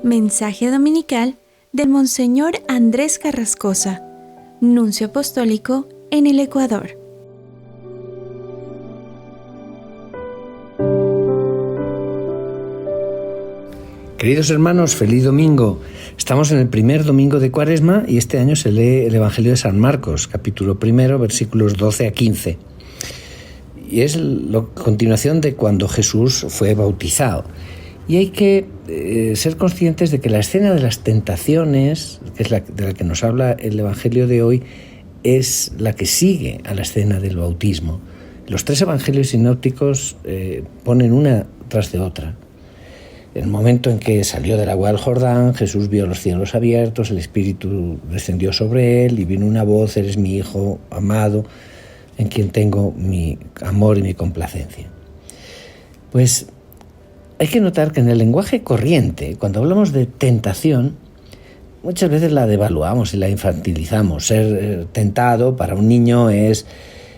Mensaje dominical del Monseñor Andrés Carrascosa, Nuncio Apostólico en el Ecuador. Queridos hermanos, feliz domingo. Estamos en el primer domingo de Cuaresma y este año se lee el Evangelio de San Marcos, capítulo 1, versículos 12 a 15. Y es la continuación de cuando Jesús fue bautizado. Y hay que ser conscientes de que la escena de las tentaciones, que es de la que nos habla el Evangelio de hoy, es la que sigue a la escena del bautismo. Los tres evangelios sinópticos ponen una tras de otra. En el momento en que salió del agua del Jordán, Jesús vio los cielos abiertos, el Espíritu descendió sobre él y vino una voz: eres mi Hijo amado, en quien tengo mi amor y mi complacencia. Pues hay que notar que en el lenguaje corriente, cuando hablamos de tentación, muchas veces la devaluamos y la infantilizamos. Ser tentado para un niño es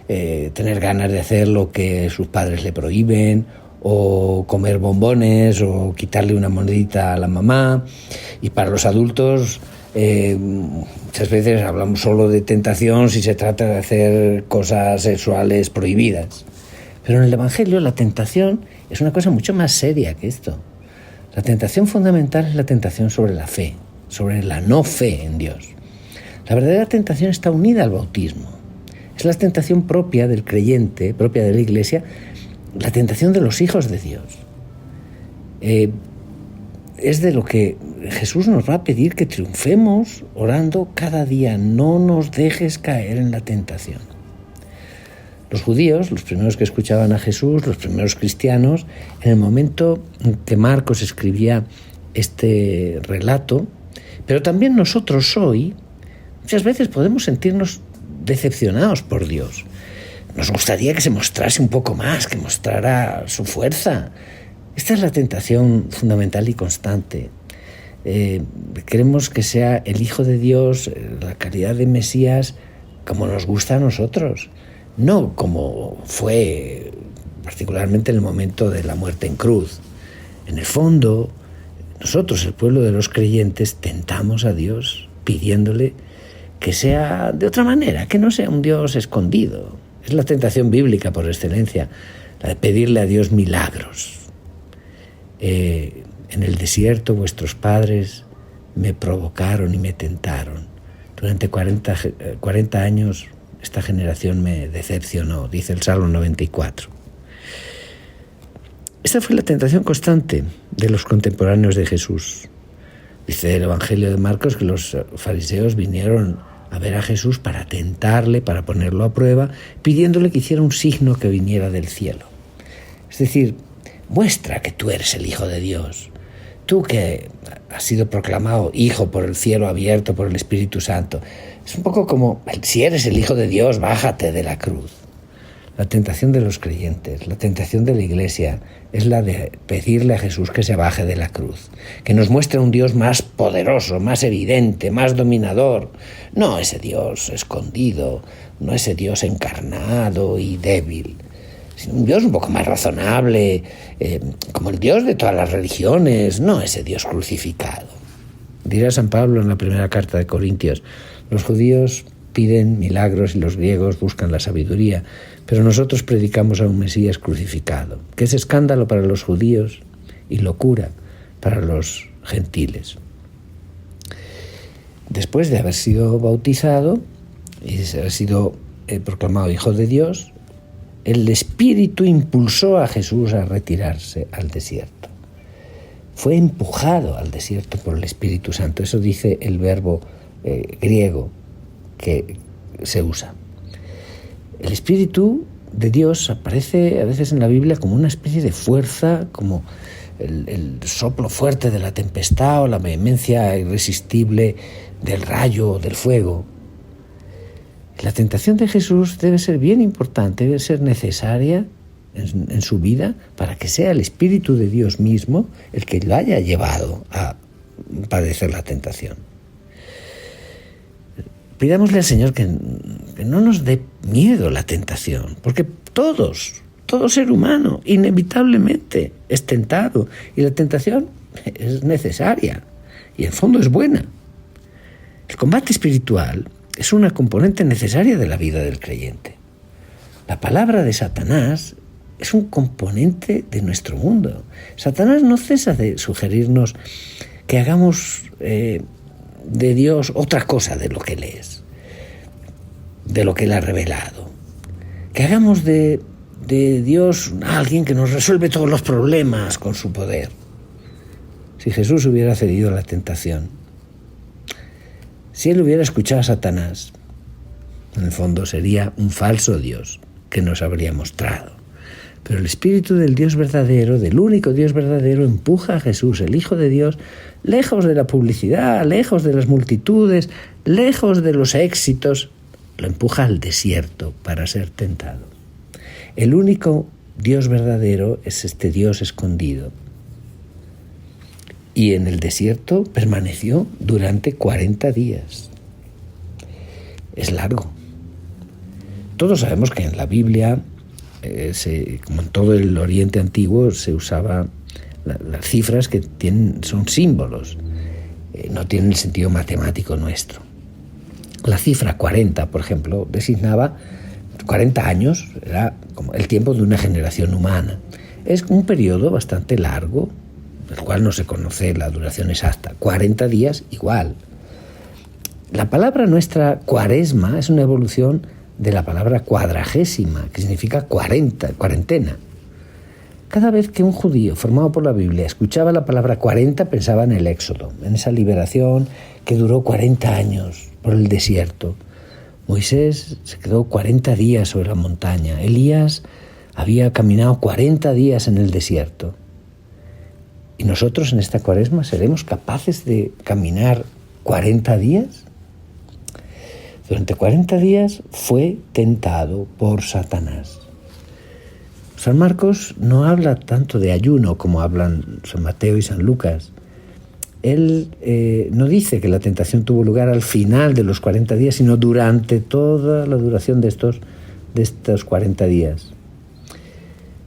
tener ganas de hacer lo que sus padres le prohíben, o comer bombones, o quitarle una monedita a la mamá. Y para los adultos, muchas veces hablamos solo de tentación si se trata de hacer cosas sexuales prohibidas. Pero en el Evangelio la tentación es una cosa mucho más seria que esto. La tentación fundamental es la tentación sobre la fe, sobre la no fe en Dios. La verdadera tentación está unida al bautismo. Es la tentación propia del creyente, propia de la Iglesia, la tentación de los hijos de Dios. Es de lo que Jesús nos va a pedir que triunfemos orando cada día: no nos dejes caer en la tentación. Los judíos, los primeros que escuchaban a Jesús, los primeros cristianos, en el momento en que Marcos escribía este relato, pero también nosotros hoy, muchas veces podemos sentirnos decepcionados por Dios. Nos gustaría que se mostrase un poco más, que mostrara su fuerza. Esta es la tentación fundamental y constante. Queremos que sea el Hijo de Dios, la calidad de Mesías, como nos gusta a nosotros, no como fue particularmente en el momento de la muerte en cruz. En el fondo, nosotros, el pueblo de los creyentes, tentamos a Dios pidiéndole que sea de otra manera, que no sea un Dios escondido. Es la tentación bíblica por excelencia, la de pedirle a Dios milagros. En el desierto vuestros padres me provocaron y me tentaron. Durante 40 años esta generación me decepcionó, dice el Salmo 94. Esta fue la tentación constante de los contemporáneos de Jesús. Dice el Evangelio de Marcos que los fariseos vinieron a ver a Jesús para tentarle, para ponerlo a prueba, pidiéndole que hiciera un signo que viniera del cielo. Es decir, muestra que tú eres el Hijo de Dios. Tú que has sido proclamado Hijo por el cielo abierto, por el Espíritu Santo. Es un poco como: si eres el Hijo de Dios, bájate de la cruz. La tentación de los creyentes, la tentación de la Iglesia, es la de pedirle a Jesús que se baje de la cruz, que nos muestre un Dios más poderoso, más evidente, más dominador. No ese Dios escondido, no ese Dios encarnado y débil, sino un Dios un poco más razonable, como el Dios de todas las religiones, no ese Dios crucificado. Dirá San Pablo en la primera carta de Corintios: los judíos piden milagros y los griegos buscan la sabiduría, pero nosotros predicamos a un Mesías crucificado, que es escándalo para los judíos y locura para los gentiles. Después de haber sido bautizado y de haber sido proclamado Hijo de Dios, el Espíritu impulsó a Jesús a retirarse al desierto. Fue empujado al desierto por el Espíritu Santo. Eso dice el verbo griego que se usa. El Espíritu de Dios aparece a veces en la Biblia como una especie de fuerza, como el soplo fuerte de la tempestad o la vehemencia irresistible del rayo o del fuego. La tentación de Jesús debe ser bien importante, debe ser necesaria en su vida para que sea el Espíritu de Dios mismo el que lo haya llevado a padecer la tentación. Pidámosle al Señor que no nos dé miedo la tentación, porque todo ser humano inevitablemente es tentado y la tentación es necesaria. y en fondo es buena. El combate espiritual es una componente necesaria de la vida del creyente. La palabra de Satanás es un componente de nuestro mundo. Satanás no cesa de sugerirnos que hagamos de Dios otra cosa de lo que Él es, de lo que Él ha revelado. Que hagamos de Dios alguien que nos resuelve todos los problemas con su poder. Si Jesús hubiera cedido a la tentación, si Él hubiera escuchado a Satanás, en el fondo sería un falso Dios que nos habría mostrado. Pero el Espíritu del Dios verdadero, del único Dios verdadero, empuja a Jesús, el Hijo de Dios, lejos de la publicidad, lejos de las multitudes, lejos de los éxitos, lo empuja al desierto para ser tentado. El único Dios verdadero es este Dios escondido. Y en el desierto permaneció durante 40 días. Es largo. Todos sabemos que en la Biblia, como en todo el Oriente Antiguo, se usaba las cifras que son símbolos, no tienen el sentido matemático nuestro. La cifra 40, por ejemplo, designaba 40 años, era como el tiempo de una generación humana. Es un periodo bastante largo, del cual no se conoce la duración exacta. 40 días igual. La palabra nuestra cuaresma es una evolución de la palabra cuadragésima, que significa 40, cuarentena. Cada vez que un judío formado por la Biblia escuchaba la palabra 40, pensaba en el Éxodo, en esa liberación que duró 40 años por el desierto. Moisés se quedó 40 días sobre la montaña. Elías había caminado 40 días en el desierto. ¿Y nosotros en esta cuaresma seremos capaces de caminar 40 días? Durante 40 días fue tentado por Satanás. San Marcos no habla tanto de ayuno como hablan San Mateo y San Lucas. Él no dice que la tentación tuvo lugar al final de los 40 días, sino durante toda la duración de estos 40 días.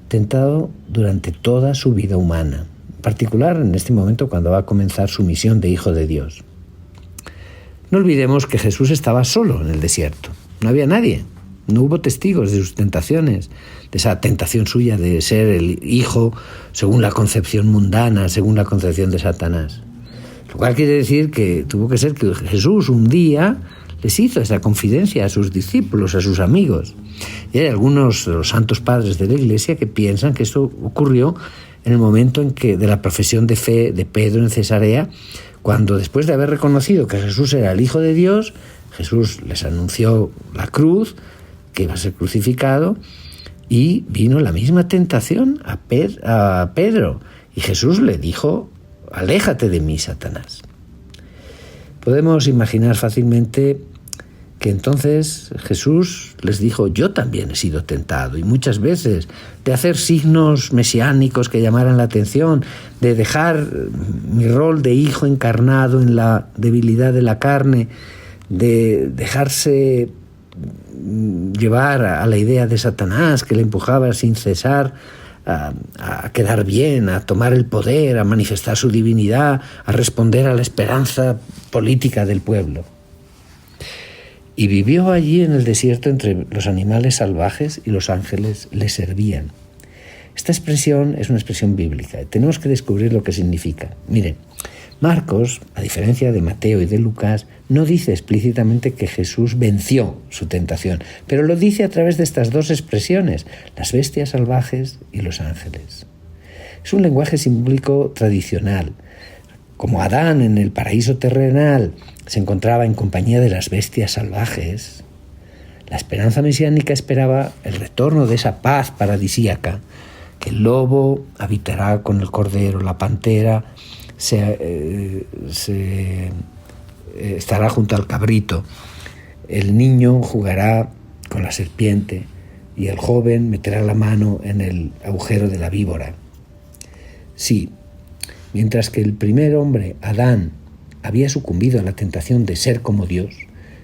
Tentado durante toda su vida humana, en particular en este momento cuando va a comenzar su misión de Hijo de Dios. No olvidemos que Jesús estaba solo en el desierto. No había nadie. No hubo testigos de sus tentaciones, de esa tentación suya de ser el hijo según la concepción mundana, según la concepción de Satanás. Lo cual quiere decir que tuvo que ser que Jesús un día les hizo esa confidencia a sus discípulos, a sus amigos. Y hay algunos de los santos padres de la Iglesia que piensan que esto ocurrió en el momento en que de la profesión de fe de Pedro en Cesarea, cuando después de haber reconocido que Jesús era el Hijo de Dios, Jesús les anunció la cruz, que iba a ser crucificado, y vino la misma tentación a Pedro. Y Jesús le dijo: aléjate de mí, Satanás. Podemos imaginar fácilmente que entonces Jesús les dijo: yo también he sido tentado, y muchas veces, de hacer signos mesiánicos que llamaran la atención, de dejar mi rol de hijo encarnado en la debilidad de la carne, de dejarse llevar a la idea de Satanás que le empujaba sin cesar a quedar bien, a tomar el poder, a manifestar su divinidad, a responder a la esperanza política del pueblo. Y vivió allí en el desierto entre los animales salvajes, y los ángeles le servían. Esta expresión es una expresión bíblica. Tenemos que descubrir lo que significa. Miren, Marcos, a diferencia de Mateo y de Lucas, no dice explícitamente que Jesús venció su tentación, pero lo dice a través de estas dos expresiones, las bestias salvajes y los ángeles. Es un lenguaje simbólico tradicional. Como Adán en el paraíso terrenal se encontraba en compañía de las bestias salvajes, la esperanza mesiánica esperaba el retorno de esa paz paradisíaca, que el lobo habitará con el cordero, la pantera estará junto al cabrito, el niño jugará con la serpiente y el joven meterá la mano en el agujero de la víbora. Sí, mientras que el primer hombre, Adán, había sucumbido a la tentación de ser como Dios,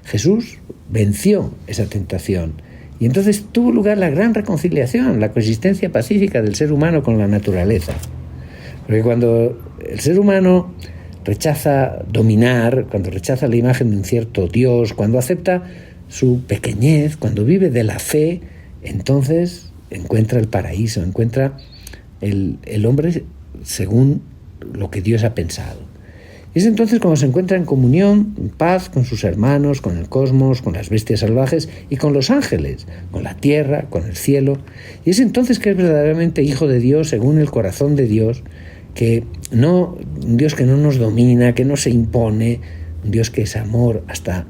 Jesús venció esa tentación, y entonces tuvo lugar la gran reconciliación, la coexistencia pacífica del ser humano con la naturaleza. Porque cuando el ser humano rechaza dominar, cuando rechaza la imagen de un cierto Dios, cuando acepta su pequeñez, cuando vive de la fe, entonces encuentra el paraíso, encuentra el hombre según lo que Dios ha pensado. Y es entonces cuando se encuentra en comunión, en paz con sus hermanos, con el cosmos, con las bestias salvajes y con los ángeles, con la tierra, con el cielo. Y es entonces que es verdaderamente hijo de Dios según el corazón de Dios, un Dios que no nos domina, que no se impone, un Dios que es amor hasta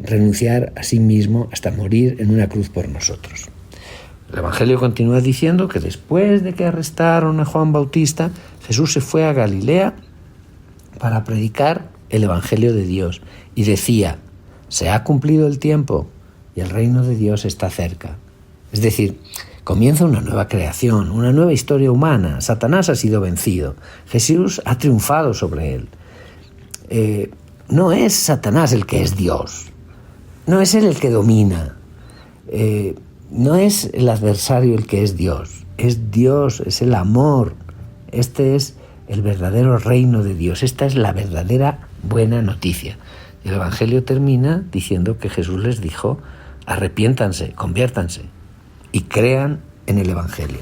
renunciar a sí mismo, hasta morir en una cruz por nosotros. El Evangelio continúa diciendo que después de que arrestaron a Juan Bautista, Jesús se fue a Galilea para predicar el Evangelio de Dios y decía: se ha cumplido el tiempo y el reino de Dios está cerca. Es decir, comienza una nueva creación, una nueva historia humana. Satanás ha sido vencido. Jesús ha triunfado sobre él. No es Satanás el que es Dios. No es él el que domina. No es el adversario el que es Dios. Es Dios, es el amor. Este es el verdadero reino de Dios. Esta es la verdadera buena noticia. Y el Evangelio termina diciendo que Jesús les dijo: arrepiéntanse, conviértanse y crean en el Evangelio.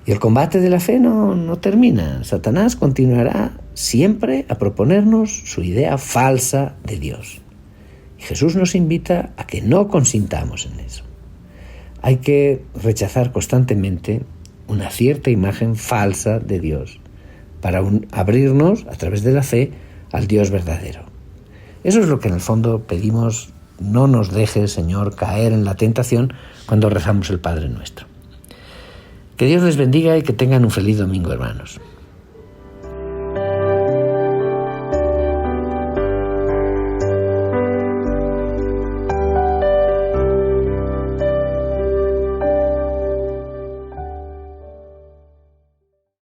Y el combate de la fe no termina. Satanás continuará siempre a proponernos su idea falsa de Dios. Y Jesús nos invita a que no consintamos en eso. Hay que rechazar constantemente una cierta imagen falsa de Dios para abrirnos a través de la fe al Dios verdadero. Eso es lo que en el fondo pedimos: no nos dejes, Señor, caer en la tentación cuando rezamos el Padre Nuestro. Que Dios les bendiga y que tengan un feliz domingo, hermanos.